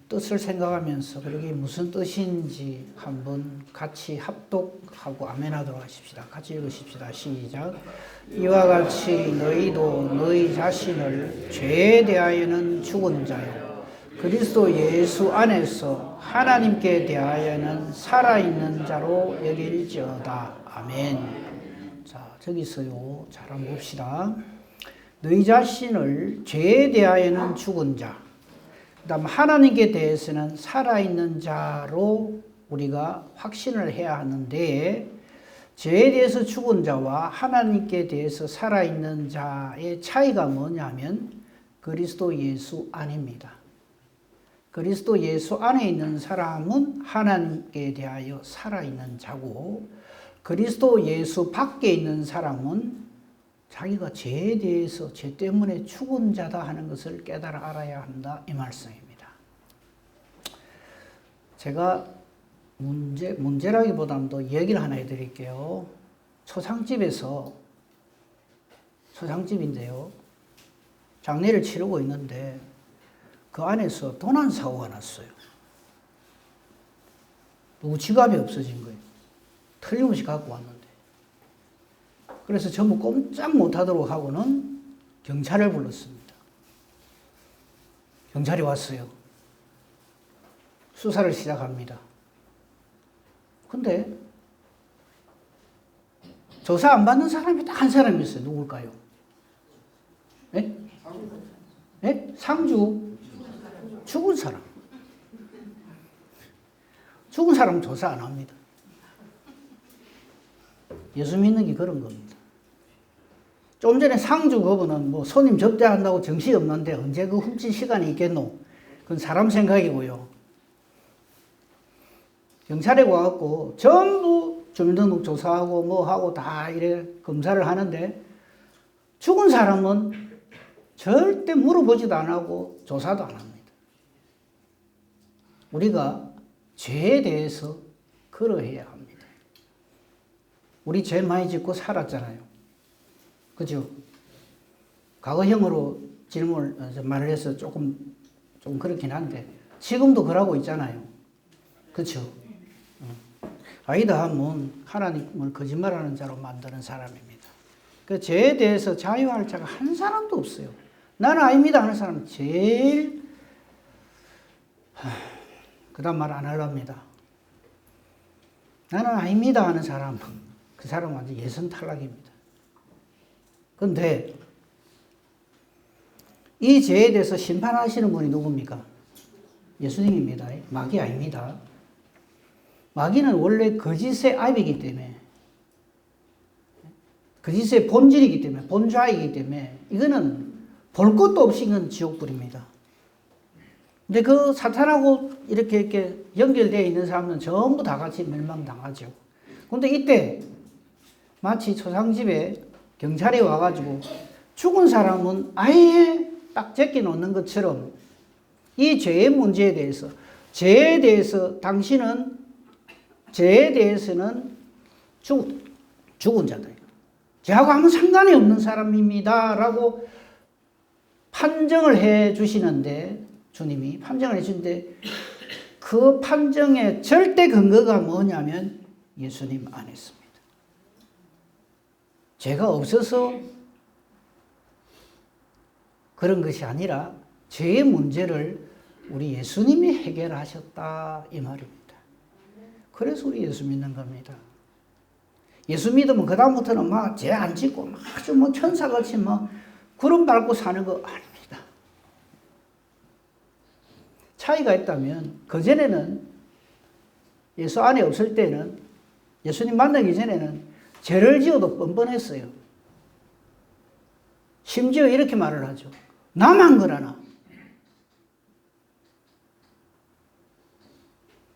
뜻을 생각하면서 그게 무슨 뜻인지 한번 같이 합독하고 아멘하도록 하십시다. 같이 읽으십시다. 시작. 이와 같이 너희도 너희 자신을 죄에 대하여는 죽은 자요 그리스도 예수 안에서 하나님께 대하여는 살아있는 자로 여길지어다. 아멘. 자, 저기서요. 잘 한번 봅시다. 너희 자신을 죄에 대하여는 죽은 자, 그 다음 하나님께 대해서는 살아있는 자로 우리가 확신을 해야 하는데, 죄에 대해서 죽은 자와 하나님께 대해서 살아있는 자의 차이가 뭐냐면 그리스도 예수 안입니다. 그리스도 예수 안에 있는 사람은 하나님께 대하여 살아있는 자고, 그리스도 예수 밖에 있는 사람은 자기가 죄에 대해서 죄 때문에 죽은 자다 하는 것을 깨달아 알아야 한다, 이 말씀입니다. 제가 문제라기보다는 또 얘기를 하나 해드릴게요. 초상집인데요. 장례를 치르고 있는데 그 안에서 도난 사고가 났어요. 누구 지갑이 없어진 거예요. 틀림없이 갖고 왔는데. 그래서 전부 꼼짝 못하도록 하고는 경찰을 불렀습니다. 경찰이 왔어요. 수사를 시작합니다. 근데 조사 안 받는 사람이 딱 한 사람이 있어요. 누굴까요? 네? 네? 상주? 죽은 사람. 죽은 사람 조사 안 합니다. 예수 믿는 게 그런 겁니다. 좀 전에 상주 그분은 뭐 손님 접대한다고 정신이 없는데 언제 그 훔친 시간이 있겠노? 그건 사람 생각이고요. 경찰에 와갖고 전부 주민등록 조사하고 뭐 하고 다 이래 검사를 하는데 죽은 사람은 절대 물어보지도 안 하고 조사도 안 합니다. 우리가 죄에 대해서 그러해야 합니다. 우리 죄 많이 짓고 살았잖아요. 그죠? 과거형으로 말을 해서 좀 그렇긴 한데 지금도 그러고 있잖아요. 그렇죠? 아니다 하면 하나님을 거짓말하는 자로 만드는 사람입니다. 그 죄에 대해서 자유할 자가 한 사람도 없어요. 나는 아닙니다 하는 사람 제일 그다음 말 안 하렵니다. 나는 아닙니다 하는 사람, 그 사람은 완전 예선 탈락입니다. 그런데 이 죄에 대해서 심판하시는 분이 누굽니까? 예수님입니다. 마귀 아닙니다. 마귀는 원래 거짓의 압이기 때문에, 거짓의 본질이기 때문에, 본좌이기 때문에 이거는 볼 것도 없이 이건 지옥불입니다. 근데 그 사탄하고 이렇게 연결되어 있는 사람은 전부 다 같이 멸망당하죠. 근데 이때 마치 초상집에 경찰이 와가지고 죽은 사람은 아예 딱 제껴놓는 것처럼 이 죄의 문제에 대해서, 죄에 대해서 당신은 죄에 대해서는 죽은 자다. 죄하고 아무 상관이 없는 사람입니다. 라고 판정을 해 주시는데, 주님이 판정을 해 주는데, 그 판정의 절대 근거가 뭐냐면 예수님 안에 있습니다. 죄가 없어서 그런 것이 아니라 죄의 문제를 우리 예수님이 해결하셨다, 이 말입니다. 그래서 우리 예수 믿는 겁니다. 예수 믿으면 그다음부터는 막 죄 안 짓고 막 아주 뭐 천사같이 막 구름 밟고 사는 거 아닙니다. 차이가 있다면 그전에는 예수 안에 없을 때는, 예수님 만나기 전에는 죄를 지어도 뻔뻔했어요. 심지어 이렇게 말을 하죠. 나만 그러나.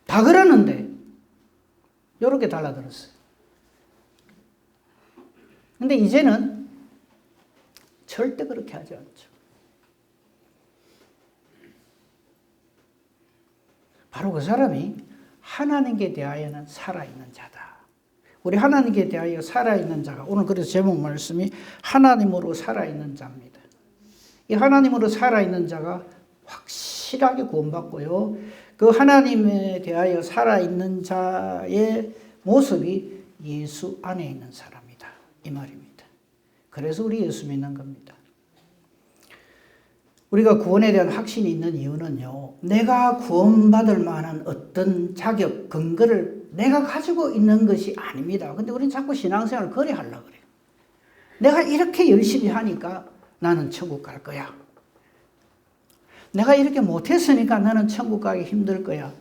다 그러는데 이렇게 달라들었어요. 근데 이제는 절대 그렇게 하지 않죠. 바로 그 사람이 하나님께 대하여는 살아있는 자다. 우리 하나님께 대하여 살아있는 자가, 오늘 그래서 제목 말씀이 하나님으로 살아있는 자입니다. 이 하나님으로 살아있는 자가 확실히 확실하게 구원받고요. 그 하나님에 대하여 살아있는 자의 모습이 예수 안에 있는 사람이다. 이 말입니다. 그래서 우리 예수 믿는 겁니다. 우리가 구원에 대한 확신이 있는 이유는요, 내가 구원받을 만한 어떤 자격, 근거를 내가 가지고 있는 것이 아닙니다. 근데 우리는 자꾸 신앙생활을 그래 하려고 그래요. 내가 이렇게 열심히 하니까 나는 천국 갈 거야. 내가 이렇게 못했으니까 나는 천국 가기 힘들 거야.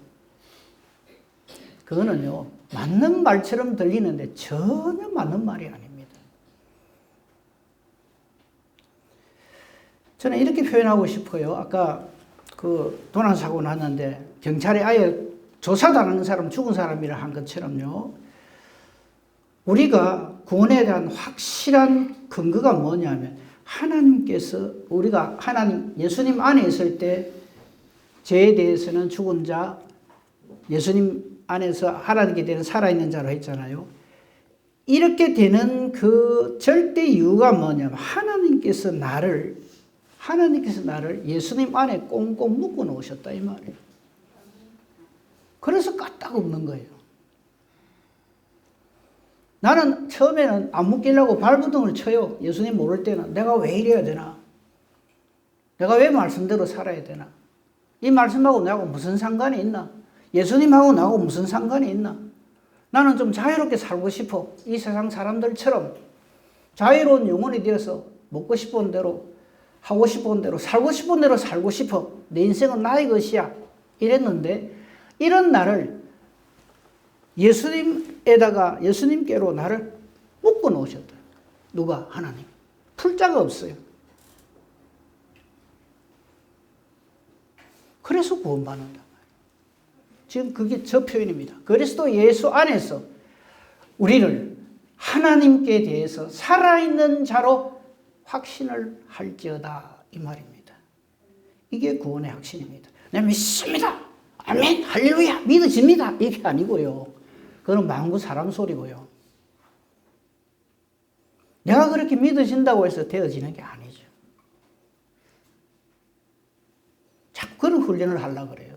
그거는요, 맞는 말처럼 들리는데 전혀 맞는 말이 아닙니다. 저는 이렇게 표현하고 싶어요. 아까 그 도난사고 났는데 경찰이 아예 조사도 안 하는 사람, 죽은 사람이라 한 것처럼요. 우리가 구원에 대한 확실한 근거가 뭐냐면 하나님께서 우리가 예수님 안에 있을 때 죄에 대해서는 죽은 자, 예수님 안에서 하나님께 되는 살아있는 자로 했잖아요. 이렇게 되는 그 절대 이유가 뭐냐면 하나님께서 나를 예수님 안에 꽁꽁 묶어 놓으셨다 이 말이에요. 그래서 까딱없는 거예요. 나는 처음에는 안 묶이려고 발부둥을 쳐요. 예수님 모를 때는. 내가 왜 이래야 되나? 내가 왜 말씀대로 살아야 되나? 이 말씀하고 나하고 무슨 상관이 있나? 예수님하고 나하고 무슨 상관이 있나? 나는 좀 자유롭게 살고 싶어. 이 세상 사람들처럼 자유로운 영혼이 되어서 먹고 싶은 대로 하고 싶은 대로 살고 싶은 대로 살고 싶어. 내 인생은 나의 것이야. 이랬는데 이런 나를 예수님께로 나를 묶어 놓으셨다. 누가? 하나님. 풀 자가 없어요. 그래서 구원받는다. 지금 그게 저 표현입니다. 그리스도 예수 안에서 우리를 하나님께 대해서 살아있는 자로 확신을 할지어다 이 말입니다. 이게 구원의 확신입니다. 내가 믿습니다. 아멘, 할렐루야, 믿어집니다. 이게 아니고요. 그건 망구 사람 소리고요. 내가 그렇게 믿어진다고 해서 되어지는 게 아니죠. 자꾸 그런 훈련을 하려고 그래요.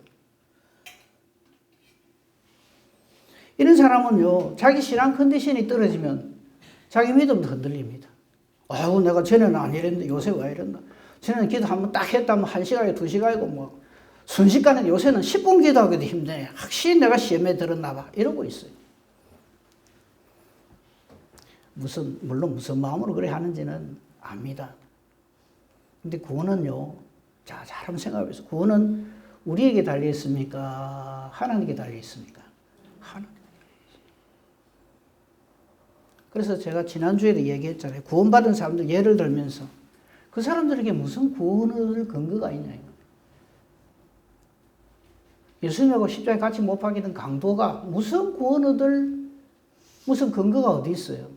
이런 사람은요, 자기 신앙 컨디션이 떨어지면 자기 믿음도 흔들립니다. 아유, 내가 전에는 안 이랬는데 요새 왜 이랬나? 전에는 기도 한번 딱 했다면 1시간에 2시간이고 뭐 순식간에 요새는 10분 기도하기도 힘드네. 확실히 내가 시험에 들었나 봐. 이러고 있어요. 물론 무슨 마음으로 그래 하는지는 압니다. 근데 구원은요, 자, 잘 한번 생각해 보세요. 구원은 우리에게 달려 있습니까? 하나님께 달려 있습니까? 하나님. 그래서 제가 지난주에도 얘기했잖아요. 구원받은 사람들 예를 들면서 그 사람들에게 무슨 구원을 근거가 있냐. 예수님하고 십자가에 같이 못 박히던 강도가 무슨 구원 얻을 무슨 근거가 어디 있어요?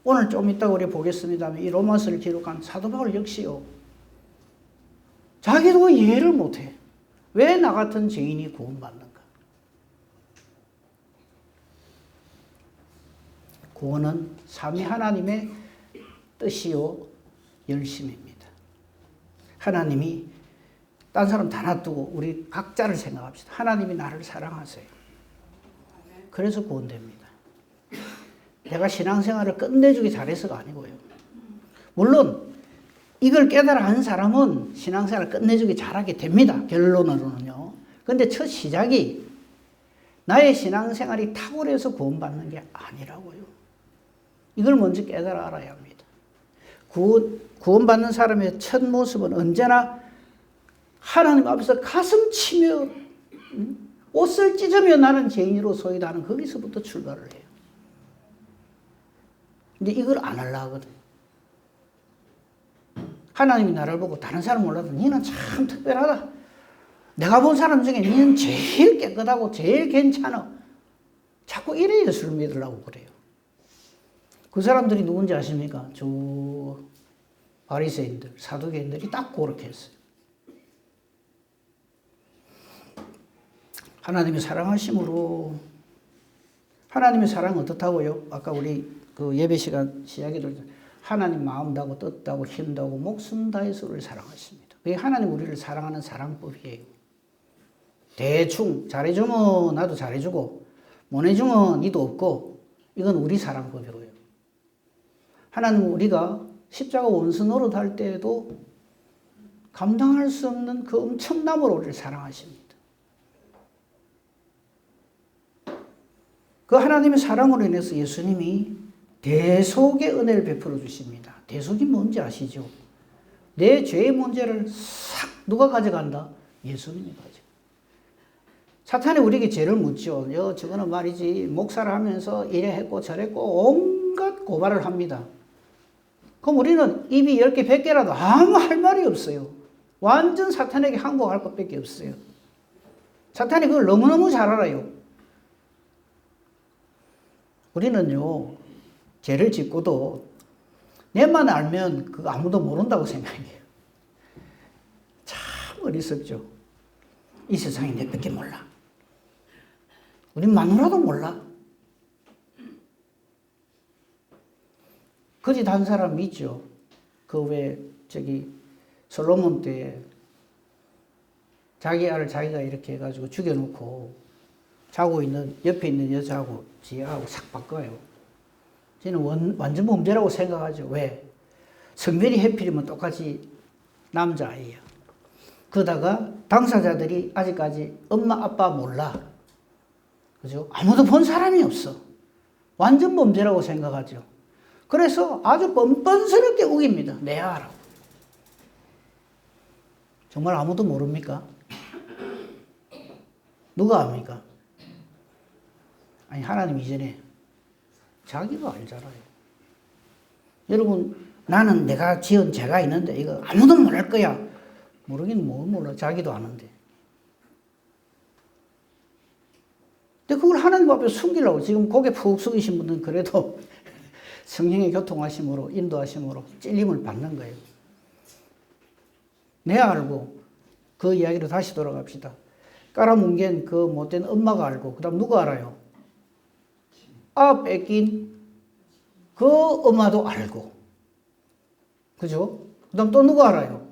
오늘 좀 이따 우리 보겠습니다만 이 로마서를 기록한 사도 바울 역시요. 자기도 이해를 못해. 왜 나 같은 죄인이 구원받는가? 구원은 삼위 하나님의 뜻이요 열심입니다. 하나님이 딴 사람 다 놔두고 우리 각자를 생각합시다. 하나님이 나를 사랑하세요. 그래서 구원됩니다. 내가 신앙생활을 끝내주기 잘해서가 아니고요. 물론 이걸 깨달아 한 사람은 신앙생활을 끝내주기 잘하게 됩니다. 결론으로는요. 그런데 첫 시작이 나의 신앙생활이 탁월해서 구원받는 게 아니라고요. 이걸 먼저 깨달아 알아야 합니다. 구원받는 사람의 첫 모습은 언제나 하나님 앞에서 가슴 치며 옷을 찢으며 나는 죄인으로소이다 하는 거기서부터 출발을 해요. 근데 이걸 안 하려고 하거든요. 하나님이 나를 보고 다른 사람 몰라도 너는 참 특별하다. 내가 본 사람 중에 너는 제일 깨끗하고 제일 괜찮아. 자꾸 이래 예수를 믿으려고 그래요. 그 사람들이 누군지 아십니까? 저 바리새인들, 사두개인들이 딱 그렇게 했어요. 하나님의 사랑하심으로 하나님의 사랑은 어떻다고요? 아까 우리 그 예배 시간 시작에도 하나님 마음 다고 뜻 다고 힘 다고 목숨 다해서 우리를 사랑하십니다. 그게 하나님 우리를 사랑하는 사랑법이에요. 대충 잘해주면 나도 잘해주고 못 해주면 니도 없고, 이건 우리 사랑법이고요. 하나님은 우리가 십자가 원수 노릇할 때에도 감당할 수 없는 그 엄청남으로 우리를 사랑하십니다. 그 하나님의 사랑으로 인해서 예수님이 대속의 은혜를 베풀어 주십니다. 대속이 뭔지 아시죠? 내 죄의 문제를 싹 누가 가져간다? 예수님이 가져간다. 사탄이 우리에게 죄를 묻죠. 저거는 말이지 목사를 하면서 이래 했고 저랬고 온갖 고발을 합니다. 그럼 우리는 입이 10개 100개라도 아무 할 말이 없어요. 완전 사탄에게 항복할 것밖에 없어요. 사탄이 그걸 너무너무 잘 알아요. 우리는요, 죄를 짓고도 내만 알면 그거 아무도 모른다고 생각해요. 참 어리석죠. 이 세상에 내밖에 몰라. 우린 마누라도 몰라. 거짓 한 사람 있죠. 그 왜 솔로몬 때 자기 아를 자기가 이렇게 해가지고 죽여놓고 자고 있는 옆에 있는 여자하고 지하고 싹 바꿔요. 저는 완전 범죄라고 생각하죠. 왜? 성별이 해필이면 똑같이 남자아이야. 그러다가 당사자들이 아직까지 엄마 아빠 몰라. 그죠? 아무도 본 사람이 없어. 완전 범죄라고 생각하죠. 그래서 아주 뻔뻔스럽게 우깁니다. 내 아라고. 정말 아무도 모릅니까? 누가 압니까? 아니, 하나님 이전에 자기가 알잖아요. 여러분, 나는 내가 지은 죄가 있는데 이거 아무도 모를 거야. 모르긴 뭘 몰라. 자기도 아는데. 근데 그걸 하나님 앞에 숨기려고 지금 고개 푹 숙이신 분은 그래도 성령의 교통하심으로, 인도하심으로 찔림을 받는 거예요. 내 알고 그 이야기로 다시 돌아갑시다. 깔아뭉갠 그 못된 엄마가 알고, 그 다음 누가 알아요? 뺏긴 그 엄마도 알고. 그죠? 그 다음 또 누가 알아요?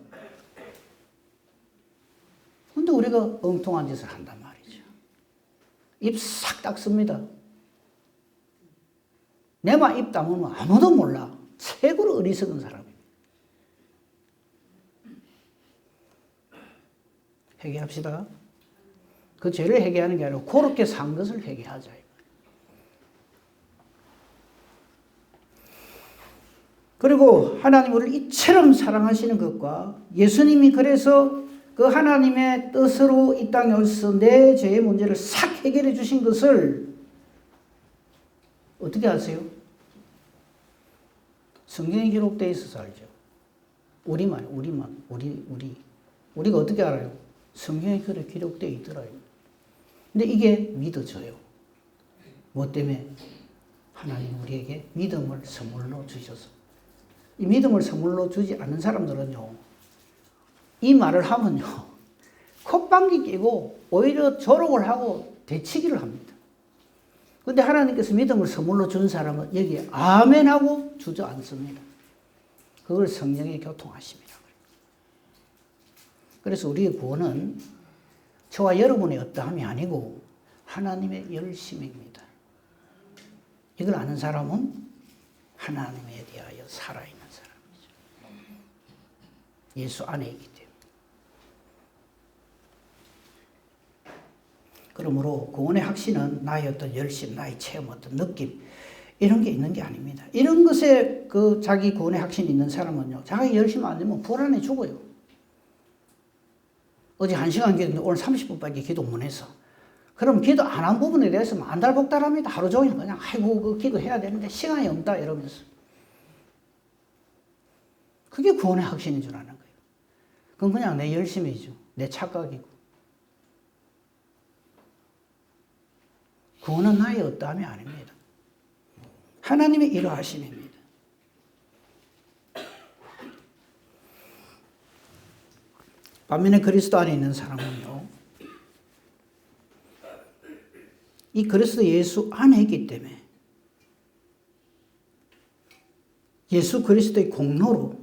근데 우리가 엉뚱한 짓을 한단 말이죠. 입 싹 닦습니다. 내만 입 다물면 아무도 몰라. 최고로 어리석은 사람입니다. 회개합시다. 그 죄를 회개하는 게 아니라 그렇게 산 것을 회개하자. 그리고 하나님 우리를 이처럼 사랑하시는 것과 예수님이 그래서 그 하나님의 뜻으로 이 땅에 오셔서 내 죄의 문제를 싹 해결해 주신 것을 어떻게 아세요? 성경에 기록되어 있어서 알죠. 우리가 어떻게 알아요? 성경에 그래 기록되어 있더라요. 근데 이게 믿어져요. 뭐 때문에? 하나님 우리에게 믿음을 선물로 주셔서. 이 믿음을 선물로 주지 않는 사람들은요, 이 말을 하면요, 콧방귀 끼고 오히려 조롱을 하고 대치기를 합니다. 근데 하나님께서 믿음을 선물로 준 사람은 여기에 아멘하고 주저앉습니다. 그걸 성령의 교통하심이라고 해요. 그래서 우리의 구원은 저와 여러분의 어떠함이 아니고 하나님의 열심입니다. 이걸 아는 사람은 하나님에 대하여 살아있는 사람이죠. 예수 안에 있기 때문에. 그러므로 구원의 확신은 나의 어떤 열심, 나의 체험, 어떤 느낌 이런 게 있는 게 아닙니다. 이런 것에 그 자기 구원의 확신이 있는 사람은요, 자기 열심 안 되면 불안해 죽어요. 어제 1시간 기도했는데 오늘 30분밖에 기도 못 해서. 그럼 기도 안 한 부분에 대해서 안달복달합니다. 하루 종일 그냥 아이고 그 기도해야 되는데 시간이 없다 이러면서. 그게 구원의 확신인 줄 아는 거예요. 그건 그냥 내 열심이죠. 내 착각이고. 구원은 나의 어떠함이 아닙니다. 하나님의 일하심입니다. 반면에 그리스도 안에 있는 사람은요, 이 그리스도 예수 안에 있기 때문에 예수 그리스도의 공로로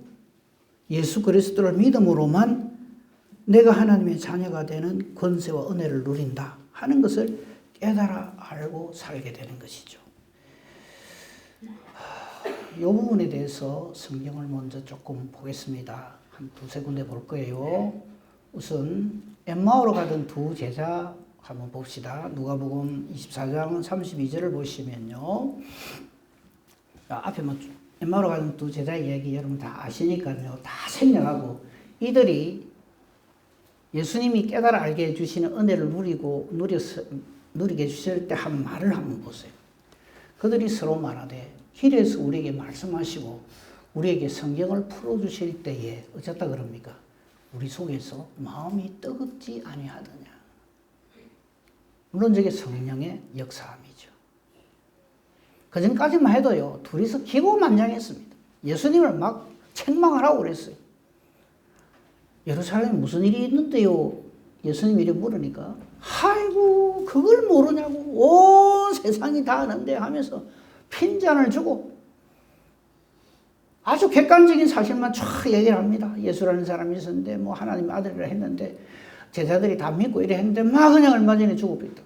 예수 그리스도를 믿음으로만 내가 하나님의 자녀가 되는 권세와 은혜를 누린다 하는 것을 깨달아 알고 살게 되는 것이죠. 이 부분에 대해서 성경을 먼저 조금 보겠습니다. 한 두세 군데 볼 거예요. 우선 엠마오로 가던 두 제자 한번 봅시다. 누가복음 24장 32절을 보시면요. 앞에 뭐 엠마오로 가던 두 제자 이야기 여러분 다 아시니까요. 다 생략하고 이들이 예수님이 깨달아 알게 해주시는 은혜를 누리게 해주실 때 한 말을 한번 보세요. 그들이 서로 말하되 길에서 우리에게 말씀하시고 우리에게 성경을 풀어주실 때에 어쩌다 그럽니까? 우리 속에서 마음이 뜨겁지 아니하더냐. 물론 저게 성령의 역사함이죠. 그전까지만 해도요. 둘이서 기고만장했습니다. 예수님을 막 책망하라고 그랬어요. 예루살렘에 무슨 일이 있는데요? 예수님이 이렇게 물으니까 아이고 그걸 모르냐고 온 세상이 다 아는데 하면서 핀잔을 주고 아주 객관적인 사실만 쫙 얘기를 합니다. 예수라는 사람이 있었는데 뭐 하나님 아들이라 했는데 제자들이 다 믿고 이래 했는데 막 그냥 얼마 전에 죽어버렸다.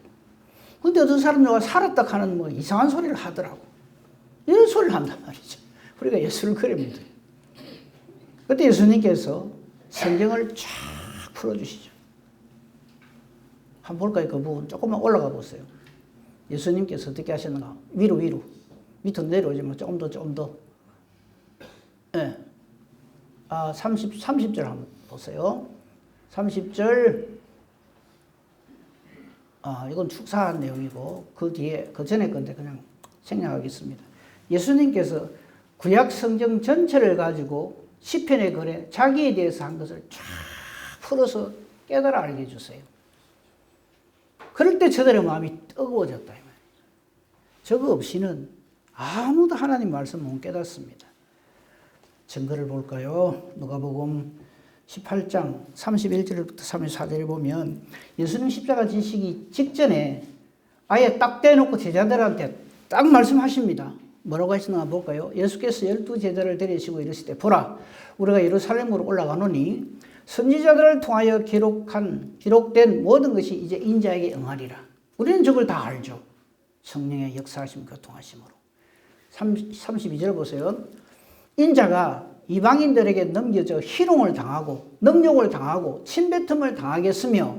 근데 어떤 사람들과 살았다 하는 뭐 이상한 소리를 하더라고. 이런 소리를 한단 말이죠. 우리가 예수를 그래 믿어요. 그때 예수님께서 성경을 쫙 풀어주시죠. 한번 볼까요? 그 부분 조금만 올라가 보세요. 예수님께서 어떻게 하셨는가? 위로 밑으로 내려오지 마. 조금 더. 예. 30절 한번 보세요. 30절. 이건 축사한 내용이고 그 뒤에 그 전에 건데 그냥 생략하겠습니다. 예수님께서 구약 성경 전체를 가지고 시편의 글에 자기에 대해서 한 것을 쫙 풀어서 깨달아 알게 해주세요. 그럴 때 저들의 마음이 뜨거워졌다. 이 말이죠. 저거 없이는 아무도 하나님 말씀 못 깨닫습니다. 증거를 볼까요? 누가복음 18장 31절부터 34절을 보면 예수님 십자가 지시기 직전에 아예 딱 떼놓고 제자들한테 딱 말씀하십니다. 뭐라고 하시는가 볼까요? 예수께서 12제자를 데리시고 이르시되 보라 우리가 예루살렘으로 올라가노니 선지자들을 통하여 기록된 모든 것이 이제 인자에게 응하리라. 우리는 저걸 다 알죠. 성령의 역사하심 교통하심으로. 32절 보세요. 인자가 이방인들에게 넘겨져 희롱을 당하고 능욕을 당하고 침뱉음을 당하겠으며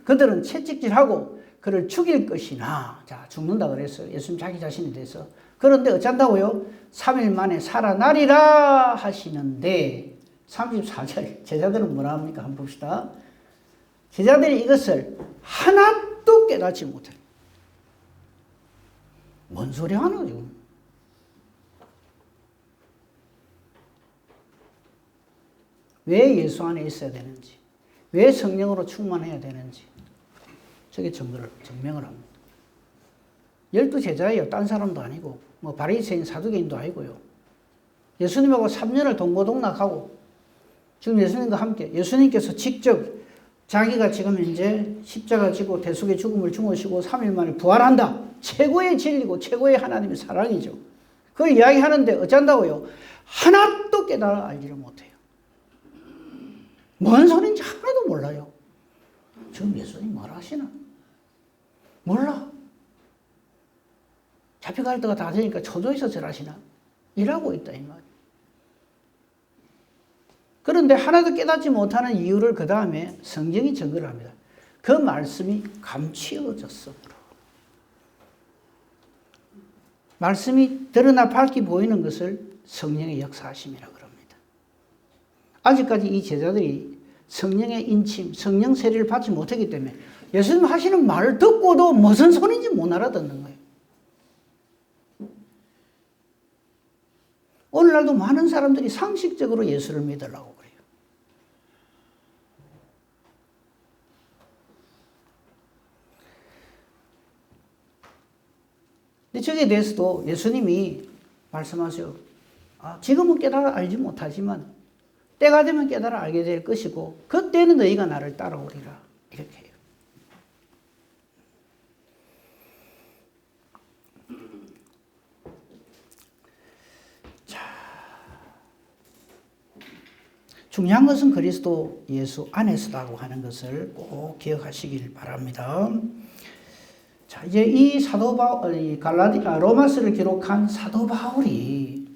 그들은 채찍질하고 그를 죽일 것이나 자 죽는다 그랬어요. 예수님 자기 자신에 대해서. 그런데 어쩐다고요? 3일 만에 살아나리라 하시는데 34절 제자들은 뭐라 합니까? 한번 봅시다. 제자들이 이것을 하나도 깨닫지 못해요. 뭔 소리 하노 지금? 왜 예수 안에 있어야 되는지, 왜 성령으로 충만해야 되는지 저게 증명을 합니다. 12제자예요. 딴 사람도 아니고 뭐 바리새인 사두개인도 아니고요. 예수님하고 3년을 동고동락하고 지금 예수님과 함께 예수님께서 직접 자기가 지금 이제 십자가 지고 대속의 죽음을 주무시고 3일 만에 부활한다. 최고의 진리고 최고의 하나님의 사랑이죠. 그걸 이야기하는데 어쩐다고요? 하나도 깨달아 알지를 못해요. 뭔 소린지 하나도 몰라요. 지금 예수님 뭐라 하시나? 몰라. 잡혀갈 때가 다 되니까 초조해서 절하시나? 일하고 있다 이 말. 그런데 하나도 깨닫지 못하는 이유를 그 다음에 성경이 증거를 합니다. 그 말씀이 감추어졌어. 말씀이 드러나 밝게 보이는 것을 성령의 역사하심이라고 합니다. 아직까지 이 제자들이 성령의 인침, 성령 세례를 받지 못했기 때문에 예수님 하시는 말을 듣고도 무슨 소리인지 못 알아듣는 거예요. 오늘날도 많은 사람들이 상식적으로 예수를 믿으려고 그래요. 근데 저기에 대해서도 예수님이 말씀하세요. 지금은 깨달아 알지 못하지만 때가 되면 깨달아 알게 될 것이고 그때는 너희가 나를 따라오리라. 이렇게 해요. 중요한 것은 그리스도 예수 안에서다고 하는 것을 꼭 기억하시길 바랍니다. 자, 이제 이 사도 바울, 로마서를 기록한 사도 바울이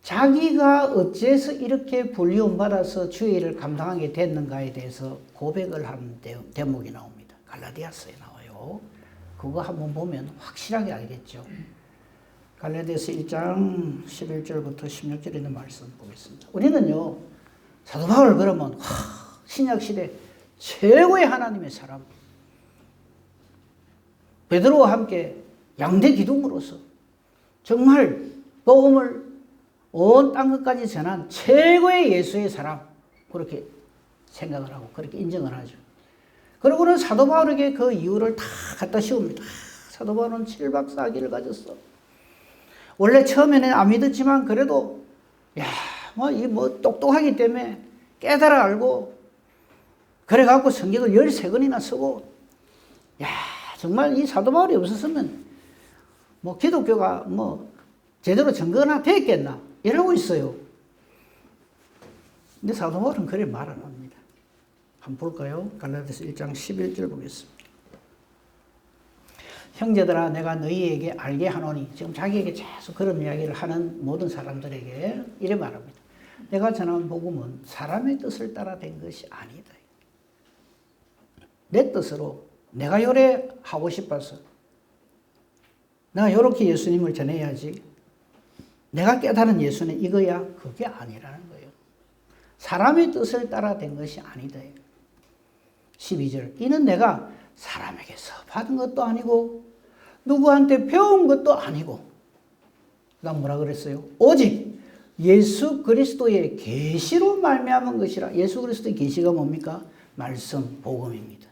자기가 어째서 이렇게 불리움받아서 주의 일을 감당하게 됐는가에 대해서 고백을 하는 대목이 나옵니다. 갈라디아서에 나와요. 그거 한번 보면 확실하게 알겠죠. 갈라디아서 1장 11절부터 16절에 있는 말씀 보겠습니다. 우리는요, 사도 바울 그러면 신약시대 최고의 하나님의 사람, 베드로와 함께 양대 기둥으로서 정말 복음을 온 땅끝까지 전한 최고의 예수의 사람, 그렇게 생각을 하고 그렇게 인정을 하죠. 그리고는 사도 바울에게 그 이유를 다 갖다 씌웁니다. 사도 바울은 7박 4기를 가졌어. 원래 처음에는 안 믿었지만 그래도 똑똑하기 때문에 깨달아 알고 그래갖고 성경을 13권이나 쓰고 정말 이 사도 바울이 없었으면 기독교가 제대로 증거나 됐겠나 이러고 있어요. 근데 사도 바울은 그래 말 안 합니다. 한번 볼까요? 갈라디아서 1장 11절 보겠습니다. 형제들아 내가 너희에게 알게 하노니, 지금 자기에게 계속 그런 이야기를 하는 모든 사람들에게 이래 말합니다. 내가 전한 복음은 사람의 뜻을 따라 된 것이 아니다. 내 뜻으로 내가 요래 하고 싶어서 내가 요렇게 예수님을 전해야지 내가 깨달은 예수는 이거야, 그게 아니라는 거예요. 사람의 뜻을 따라 된 것이 아니다. 12절 이는 내가 사람에게서 받은 것도 아니고 누구한테 배운 것도 아니고 그 다음 뭐라 그랬어요? 오직 예수 그리스도의 계시로 말미암은 것이라. 예수 그리스도의 계시가 뭡니까? 말씀, 복음입니다.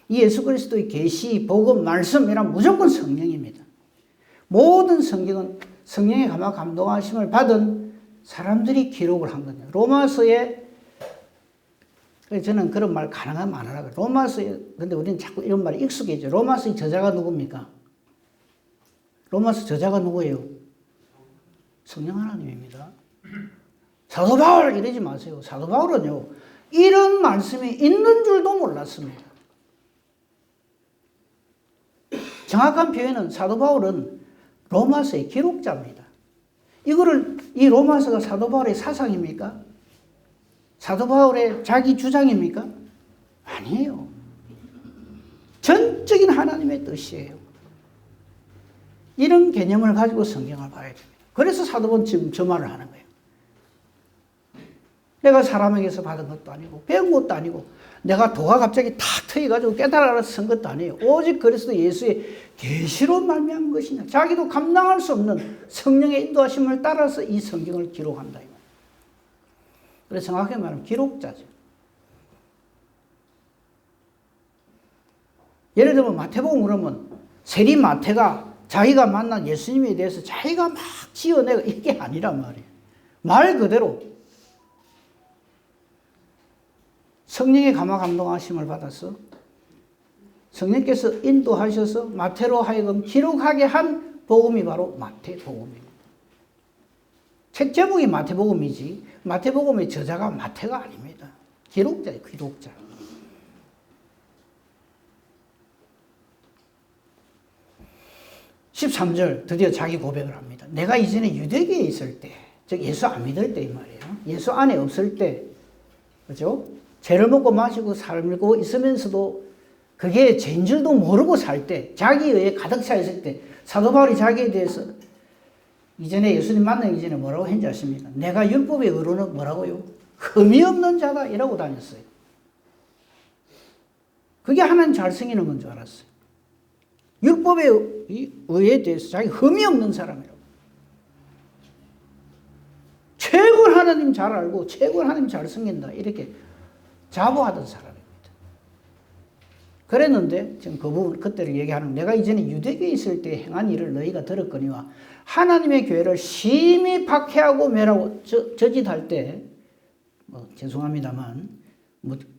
이 예수 그리스도의 계시, 복음, 말씀이란 무조건 성령입니다. 모든 성경은 성령의 감동하심을 받은 사람들이 기록을 한 거예요. 로마서에, 저는 그런 말 가능하면 안 하라고. 로마서에, 근데 우리는 자꾸 이런 말이 익숙해져. 로마서의 저자가 누굽니까? 로마서 저자가 누구예요? 성령 하나님입니다. 사도 바울 이러지 마세요. 사도 바울은요, 이런 말씀이 있는 줄도 몰랐습니다. 정확한 표현은 사도 바울은 로마서의 기록자입니다. 이 로마서가 사도 바울의 사상입니까? 사도 바울의 자기 주장입니까? 아니에요. 전적인 하나님의 뜻이에요. 이런 개념을 가지고 성경을 봐야 됩니다. 그래서 사도 바울은 지금 저 말을 하는 거예요. 내가 사람에게서 받은 것도 아니고 배운 것도 아니고 내가 도가 갑자기 탁 트여가지고 깨달아서 쓴 것도 아니에요. 오직 그리스도 예수의 계시로 말미암은 것이냐. 자기도 감당할 수 없는 성령의 인도하심을 따라서 이 성경을 기록한다. 그래서 정확하게 말하면 기록자죠. 예를 들면 마태복음 그러면 세리 마태가 자기가 만난 예수님에 대해서 자기가 막 지어내고 이게 아니란 말이에요. 말 그대로 성령의 감동하심을 받아서 성령께서 인도하셔서 마태로 하여금 기록하게 한 복음이 바로 마태복음입니다. 책 제목이 마태복음이지 마태복음의 저자가 마태가 아닙니다. 기록자예요, 기록자. (13절) 드디어 자기 고백을 합니다. 내가 이전에 유대교에 있을 때, 즉 예수 안 믿을 때 이 말이에요. 예수 안에 없을 때, 그죠? 죄를 먹고 마시고 살고 있으면서도 그게 죄인 줄도 모르고 살 때, 자기의 가득 차 있을 때, 사도 바울이 자기에 대해서 이전에 예수님 만나기 전에 뭐라고 했는지 아십니까? 내가 율법의 의로는 뭐라고요? 흠이 없는 자다 이라고 다녔어요. 그게 하나님 잘 승인한 건 줄 알았어요. 율법의 의에 대해서 자기 흠이 없는 사람이라고. 최고는 하나님 잘 알고 최고는 하나님 잘 승인다 이렇게 자부하던 사람입니다. 그랬는데 지금 그 부분 그때를 얘기하는, 내가 이전에 유대교에 있을 때 행한 일을 너희가 들었거니와 하나님의 교회를 심히 박해하고 멸하고 저짓할 때, 죄송합니다만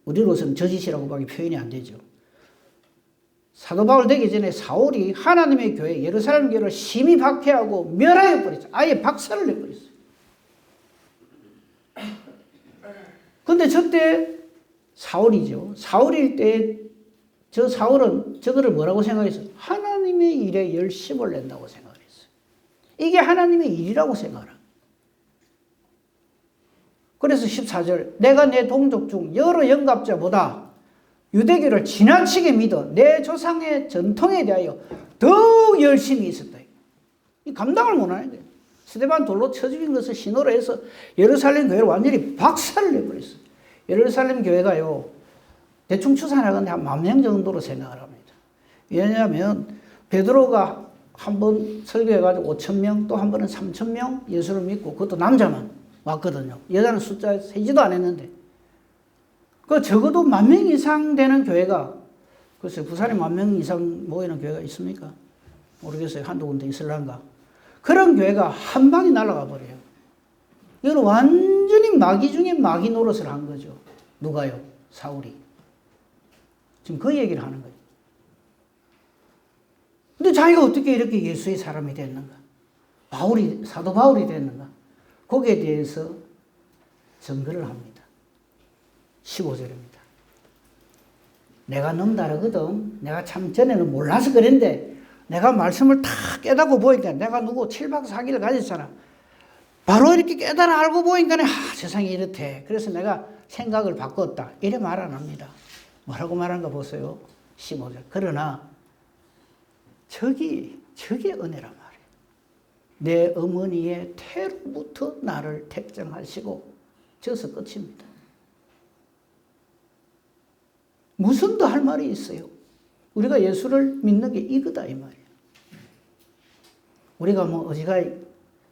우리로서는 저짓이라고 밖에 표현이 안 되죠. 사도 바울 되기 전에 사울이 하나님의 교회 예루살렘 교회를 심히 박해하고 멸하여 버렸죠. 아예 박살을 내버렸어요. 근데 저때 사울이죠. 사울일 때 저 사울은 저거를 뭐라고 생각했어요? 하나님의 일에 열심을 낸다고 생각했어요. 이게 하나님의 일이라고 생각하라. 그래서 14절, 내가 내 동족 중 여러 영갑자보다 유대교를 지나치게 믿어 내 조상의 전통에 대하여 더욱 열심히 있었다. 이 감당을 못하는 거예요. 스데반 돌로 쳐 죽인 것을 신호로 해서 예루살렘 교회를 완전히 박살을 내버렸어요. 예루살렘 교회가요, 대충 추산하건대 한 10,000명 정도로 생각을 합니다. 왜냐하면 베드로가 한 번 설교해가지고 5,000명, 또 한 번은 3,000명 예수를 믿고, 그것도 남자만 왔거든요. 여자는 숫자 세지도 안 했는데. 그 적어도 10,000명 이상 되는 교회가, 글쎄 부산에 10,000명 이상 모이는 교회가 있습니까? 모르겠어요. 한두 군데 있을란가. 그런 교회가 한 방에 날아가 버려요. 이건 완전히 마귀 중에 마귀 노릇을 한 거죠. 누가요? 사울이. 지금 그 얘기를 하는 거예요. 근데 자기가 어떻게 이렇게 예수의 사람이 됐는가? 사도 바울이 됐는가? 거기에 대해서 증거를 합니다. 15절입니다. 내가 너무 다르거든. 내가 참 전에는 몰라서 그랬는데 내가 말씀을 다 깨닫고 보니까, 내가 누구 7박 4일 가졌잖아. 바로 이렇게 깨달아 알고 보니까 세상이 이렇대. 그래서 내가 생각을 바꿨다. 이래 말 안 합니다. 뭐라고 말한가 보세요. 15절. 그러나 저게 은혜란 말이에요. 내 어머니의 태로부터 나를 택정하시고, 저서 끝입니다. 무슨 더 할 말이 있어요? 우리가 예수를 믿는 게 이거다 이 말이에요. 우리가 뭐 어지간히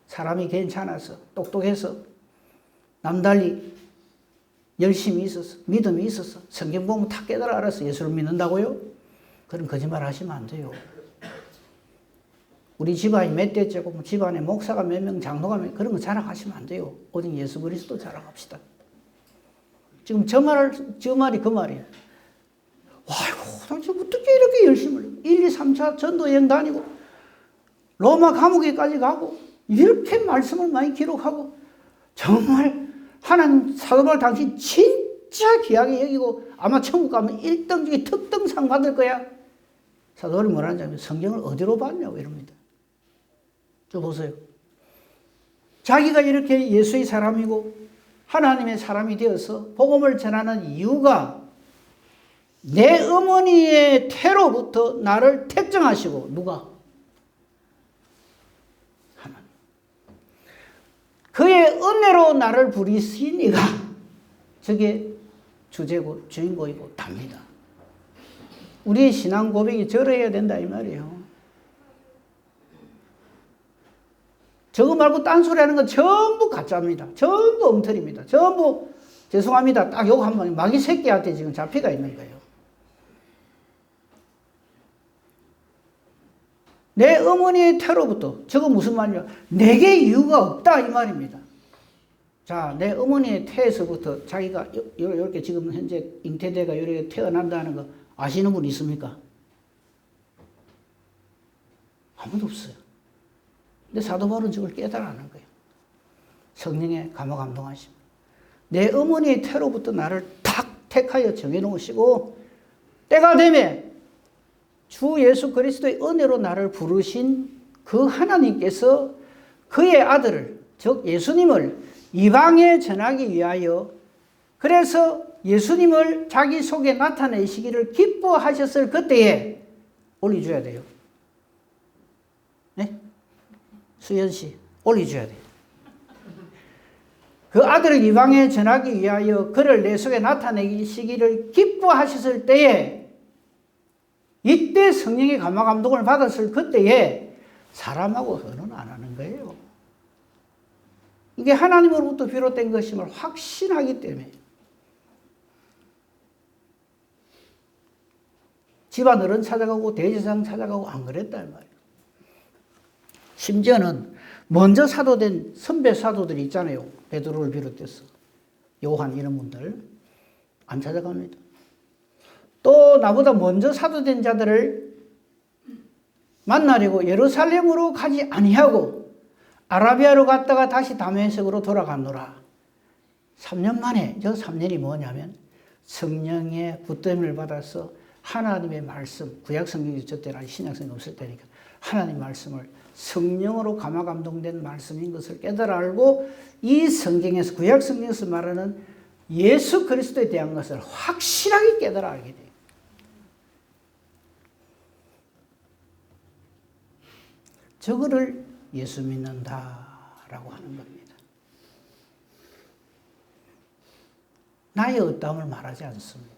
사람이 괜찮아서 똑똑해서 남달리 열심히 있어서 믿음이 있어서 성경 보면 다 깨달아 알아서 예수를 믿는다고요? 그런 거짓말 하시면 안 돼요. 우리 집안이 몇 대째고 집안에 목사가 몇 명, 장로가 몇 명, 그런 거 자랑하시면 안 돼요. 오직 예수 그리스도 자랑합시다. 지금 저 말이 그 말이에요. 아이고, 당신 어떻게 이렇게 열심을 해요? 1, 2, 3차 전도 여행 다니고 로마 감옥에까지 가고 이렇게 말씀을 많이 기록하고, 정말 하나님 사도 바울 당신 진짜 귀하게 여기고 아마 천국 가면 1등 중에 특등상 받을 거야. 사도 바울이 뭐라는지 알면 성경을 어디로 봤냐고 이럽니다. 저 보세요. 자기가 이렇게 예수의 사람이고 하나님의 사람이 되어서 복음을 전하는 이유가 내 어머니의 태로부터 나를 택정하시고, 누가? 하나님. 그의 은혜로 나를 부리신 이가, 저게 주제고 주인공이고 답니다. 우리의 신앙 고백이 저래야 된다 이 말이에요. 저거 말고 딴소리 하는 건 전부 가짜입니다. 전부 엉터리입니다. 전부 죄송합니다. 딱 요거 한 번 마귀 새끼한테 지금 잡혀가 있는 거예요. 내 어머니의 태로부터, 저거 무슨 말이냐? 내게 이유가 없다 이 말입니다. 자, 내 어머니의 태에서부터 자기가 이렇게 지금 현재 잉태대가 이렇게 태어난다는 거 아시는 분 있습니까? 아무도 없어요. 근데 사도 바울은 저걸 깨달아는 거예요. 성령의 감화감동하심. 내 어머니의 태로부터 나를 탁 택하여 정해놓으시고, 때가 되면 주 예수 그리스도의 은혜로 나를 부르신 그 하나님께서 그의 아들을, 즉 예수님을 이방에 전하기 위하여, 그래서 예수님을 자기 속에 나타내시기를 기뻐하셨을 그때에 올려줘야 돼요. 네? 수연씨, 올려줘야 돼요. 그 아들을 이방에 전하기 위하여 그를 내 속에 나타내시기를 기뻐하셨을 때에, 이때 성령의 감화 감동을 받았을 그때에 사람하고 의논 안 하는 거예요. 이게 하나님으로부터 비롯된 것임을 확신하기 때문에. 집안어른 찾아가고 대제사장 찾아가고 안 그랬다 말이에요. 심지어는 먼저 사도된 선배 사도들이 있잖아요. 베드로를 비롯해서 요한 이런 분들 안 찾아갑니다. 또 나보다 먼저 사도된 자들을 만나려고 예루살렘으로 가지 아니하고 아라비아로 갔다가 다시 다메섹으로 돌아가노라. 3년 만에, 저 3년이 뭐냐면 성령의 붙들림을 받아서 하나님의 말씀, 구약 성경이 저 때는 신약 성경이 없을 때니까 하나님 말씀을 성령으로 감화 감동된 말씀인 것을 깨달아 알고 이 성경에서 구약 성경에서 말하는 예수 그리스도에 대한 것을 확실하게 깨달아 알게 돼요. 저거를 예수 믿는다라고 하는 겁니다. 나의 어떠함을 말하지 않습니다.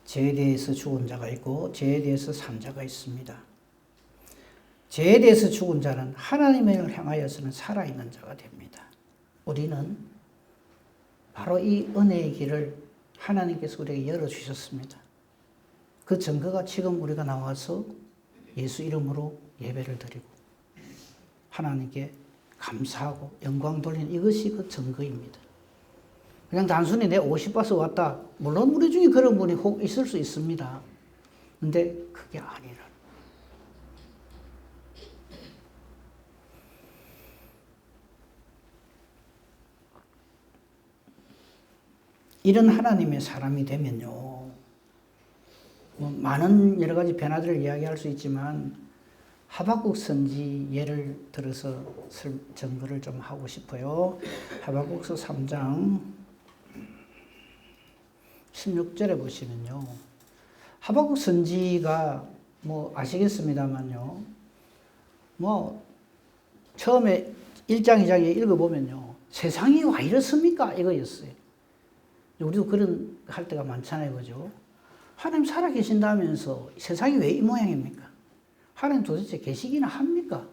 죄에 대해서 죽은 자가 있고 죄에 대해서 산 자가 있습니다. 죄에 대해서 죽은 자는 하나님을 향하여서는 살아있는 자가 됩니다. 우리는 바로 이 은혜의 길을 하나님께서 우리에게 열어주셨습니다. 그 증거가 지금 우리가 나와서 예수 이름으로 예배를 드리고 하나님께 감사하고 영광 돌리는 이것이 그 증거입니다. 그냥 단순히 내 옷이 봐서 왔다. 물론 우리 중에 그런 분이 혹 있을 수 있습니다. 근데 그게 아니라. 이런 하나님의 사람이 되면요. 많은 여러 가지 변화들을 이야기할 수 있지만 하박국 선지 예를 들어서 증거를 좀 하고 싶어요. 하박국서 3장 16절에 보시면요. 하박국 선지가 아시겠습니다만요. 처음에 1장, 2장에 읽어보면요. 세상이 와 이렇습니까? 이거였어요. 우리도 그런 할 때가 많잖아요. 그죠? 하나님 살아계신다면서 세상이 왜 이 모양입니까? 하나님 도대체 계시기나 합니까?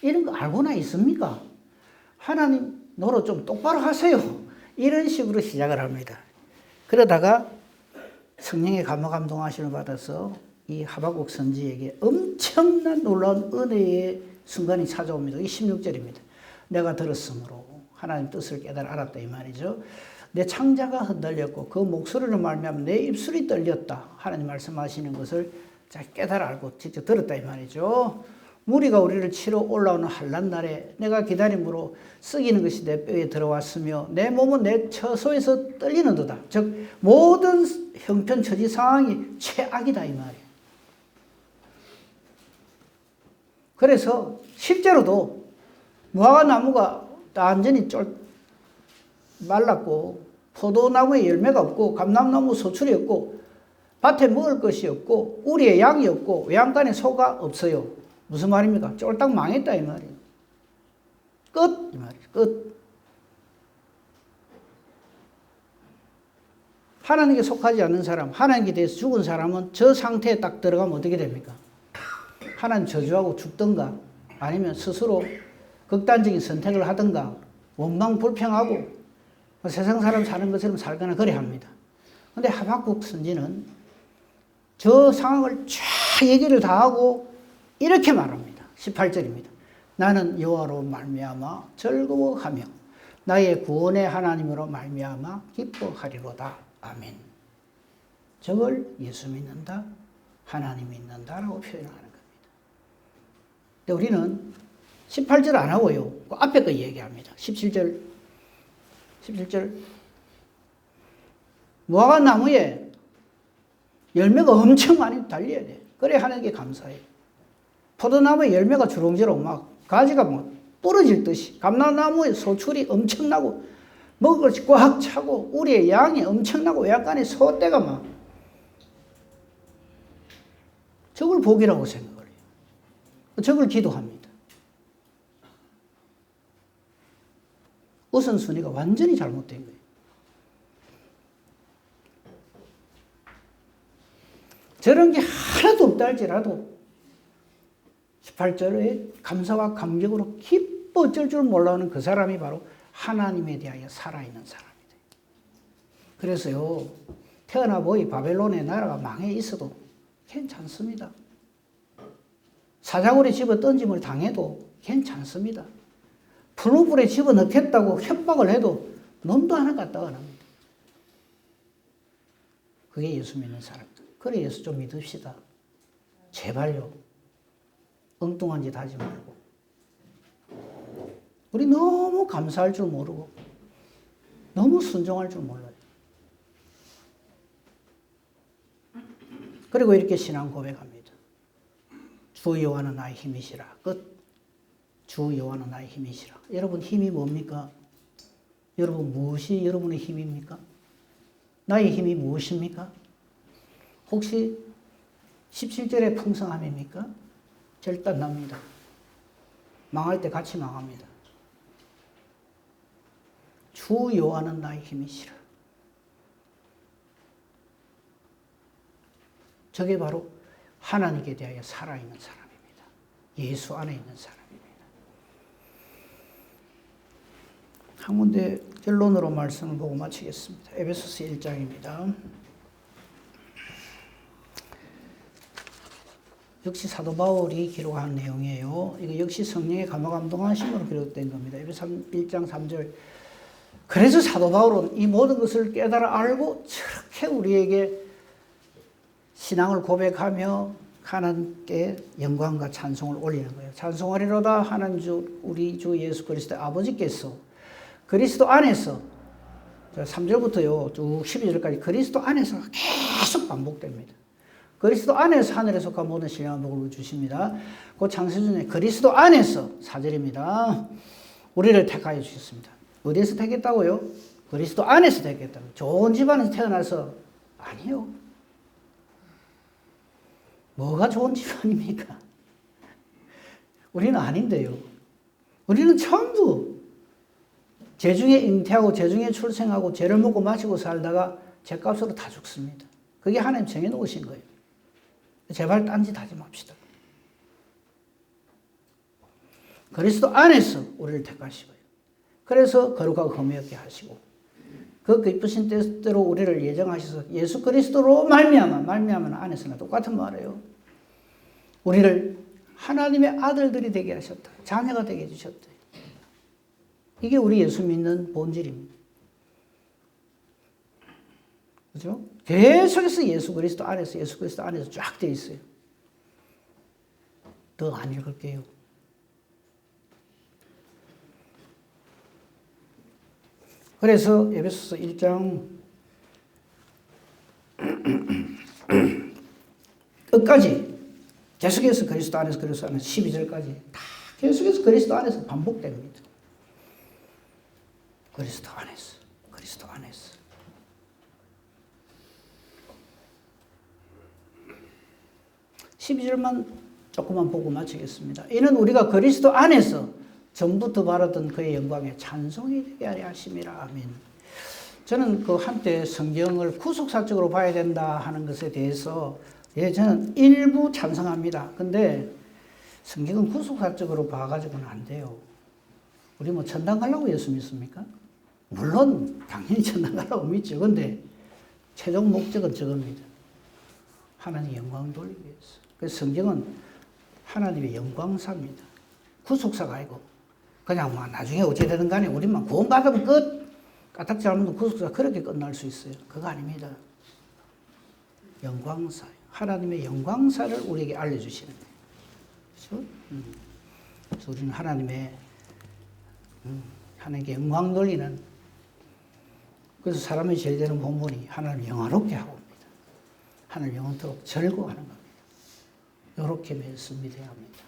이런 거 알고나 있습니까? 하나님 노릇 좀 똑바로 하세요. 이런 식으로 시작을 합니다. 그러다가 성령의 감화 감동하심을 받아서 이 하박국 선지에게 엄청난 놀라운 은혜의 순간이 찾아옵니다. 이 16절입니다. 내가 들었으므로 하나님 뜻을 깨달아 알았다 이 말이죠. 내 창자가 흔들렸고 그 목소리를 말미암아 내 입술이 떨렸다. 하나님 말씀하시는 것을 깨달아 알고 직접 들었다 이 말이죠. 무리가 우리를 치러 올라오는 한란 날에 내가 기다림으로 썩이는 것이 내 뼈에 들어왔으며 내 몸은 내 처소에서 떨리는도다. 즉 모든 형편처지 상황이 최악이다 이 말이에요. 그래서 실제로도 무화과 나무가 완전히 말랐고 포도나무에 열매가 없고 감람나무 소출이 없고 밭에 먹을 것이 없고 우리의 양이 없고 외양간에 소가 없어요. 무슨 말입니까? 쫄딱 망했다 이 말이에요. 끝! 이 말이에요. 끝. 하나님께 속하지 않는 사람, 하나님께 대해서 죽은 사람은 저 상태에 딱 들어가면 어떻게 됩니까? 하나님 저주하고 죽든가 아니면 스스로 극단적인 선택을 하든가 원망 불평하고 세상 사람 사는 것처럼 살거나 그래 합니다. 그런데 하박국 선지는 저 상황을 쫙 얘기를 다 하고 이렇게 말합니다. 18절입니다. 나는 여호와로 말미암아 즐거워하며 나의 구원의 하나님으로 말미암아 기뻐하리로다. 아멘. 저걸 예수 믿는다, 하나님 믿는다라고 표현하는 겁니다. 근데 우리는 18절 안 하고요. 그 앞에 거 얘기합니다. 17절 무화과 나무에 열매가 엄청 많이 달려야 돼. 그래 하나님께 감사해. 포도나무에 열매가 주렁주렁 막 가지가 막 부러질 듯이 감람나무에 소출이 엄청나고 먹을 것이 꽉 차고 우리의 양이 엄청나고 외양간에 소떼가 막 저걸 복이라고 생각을 해요. 저걸 기도합니다. 우선순위가 완전히 잘못된 거예요. 저런 게 하나도 없다 할지라도 18절에 감사와 감격으로 기뻐 어쩔 줄 몰라하는 그 사람이 바로 하나님에 대하여 살아있는 사람이다. 그래서요, 태어나 보이 바벨론의 나라가 망해 있어도 괜찮습니다. 사자굴에 집어 던짐을 당해도 괜찮습니다. 풀무불에 집어넣겠다고 협박을 해도 놈도 하나 갖다가 안 합니다. 그게 예수 믿는 사람들. 그래 예수 좀 믿읍시다. 제발요. 엉뚱한 짓 하지 말고. 우리 너무 감사할 줄 모르고 너무 순종할 줄 몰라요. 그리고 이렇게 신앙 고백합니다. 주 여호와는 나의 힘이시라. 끝. 주 여호와는 나의 힘이시라. 여러분 힘이 뭡니까? 여러분 무엇이 여러분의 힘입니까? 나의 힘이 무엇입니까? 혹시 17절의 풍성함입니까? 절단납니다. 망할 때 같이 망합니다. 주 여호와는 나의 힘이시라. 저게 바로 하나님께 대하여 살아있는 사람입니다. 예수 안에 있는 사람입니다. 한 군데 결론으로 말씀을 보고 마치겠습니다. 에베소서 1장입니다. 역시 사도 바울이 기록한 내용이에요. 이거 역시 성령의 감화감동하심으로 기록된 겁니다. 에베소 1장 3절. 그래서 사도 바울은 이 모든 것을 깨달아 알고 저렇게 우리에게 신앙을 고백하며 하나님께 영광과 찬송을 올리는 거예요. 찬송하리로다 하나님 주 우리 주 예수 그리스도의 아버지께서 그리스도 안에서 3절부터요 쭉 12절까지 그리스도 안에서 계속 반복됩니다. 그리스도 안에서 하늘에 속한 모든 신령한 복을 주십니다. 그 창세전에 그리스도 안에서 4절입니다. 우리를 택하여 주셨습니다. 어디에서 택했다고요? 그리스도 안에서 택했다고요. 좋은 집안에서 태어나서 아니요. 뭐가 좋은 집안입니까? 우리는 아닌데요. 우리는 전부 죄중에 잉태하고 죄중에 출생하고 죄를 먹고 마시고 살다가 죄값으로 다 죽습니다. 그게 하나님 정해놓으신 거예요. 제발 딴짓 하지 맙시다. 그리스도 안에서 우리를 택하시고요. 그래서 거룩하고 흠이 없게 하시고 그 기쁘신 뜻대로 우리를 예정하셔서 예수 그리스도로 말미암아 안에서나 똑같은 말이에요. 우리를 하나님의 아들들이 되게 하셨다. 자녀가 되게 해주셨다. 이게 우리 예수 믿는 본질입니다. 그죠? 계속해서 예수 그리스도 안에서 쫙 돼 있어요. 더 안 읽을게요. 그래서 에베소서 1장 끝까지 계속해서 그리스도 안에서 12절까지 다 계속해서 그리스도 안에서 반복됩니다. 그리스도 안에서 12절만 조금만 보고 마치겠습니다. 이는 우리가 그리스도 안에서 전부터 바라던 그의 영광에 찬송이 되게 하려 하심이라. 아멘. 저는 그 한때 성경을 구속사적으로 봐야 된다 하는 것에 대해서 저는 일부 찬성합니다. 근데 성경은 구속사적으로 봐가지고는 안 돼요. 우리 뭐 천당 가려고 예수 믿습니까? 물론 당연히 천당 가려고 믿죠. 근데 최종 목적은 저겁니다. 하나님 영광 돌리기 위해서. 그래서 성경은 하나님의 영광사입니다. 구속사가 아니고 그냥 뭐 나중에 어찌 되든 간에 우리만 구원받으면 끝. 까딱지 않으면 구속사 그렇게 끝날 수 있어요. 그거 아닙니다. 영광사예요. 하나님의 영광사를 우리에게 알려주시는 거예요. 그렇죠? 그래서 우리는 하나님께 영광 돌리는, 그래서 사람이 제일 되는 본분이 하나님을 영화롭게 하고 옵니다. 하나님을 영원토록 절거하는 겁니다. 이렇게 말씀이 되어야 합니다.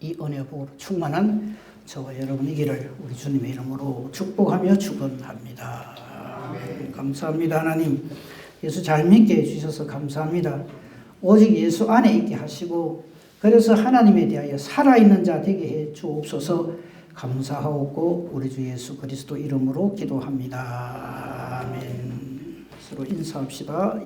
이 은혜와 복으로 충만한 저와 여러분이기를 우리 주님의 이름으로 축복하며 축원합니다. 감사합니다. 하나님, 예수 잘 믿게 해주셔서 감사합니다. 오직 예수 안에 있게 하시고 그래서 하나님에 대하여 살아있는 자 되게 해 주옵소서. 감사하옵고 우리 주 예수 그리스도 이름으로 기도합니다. 아멘. 서로 인사합시다.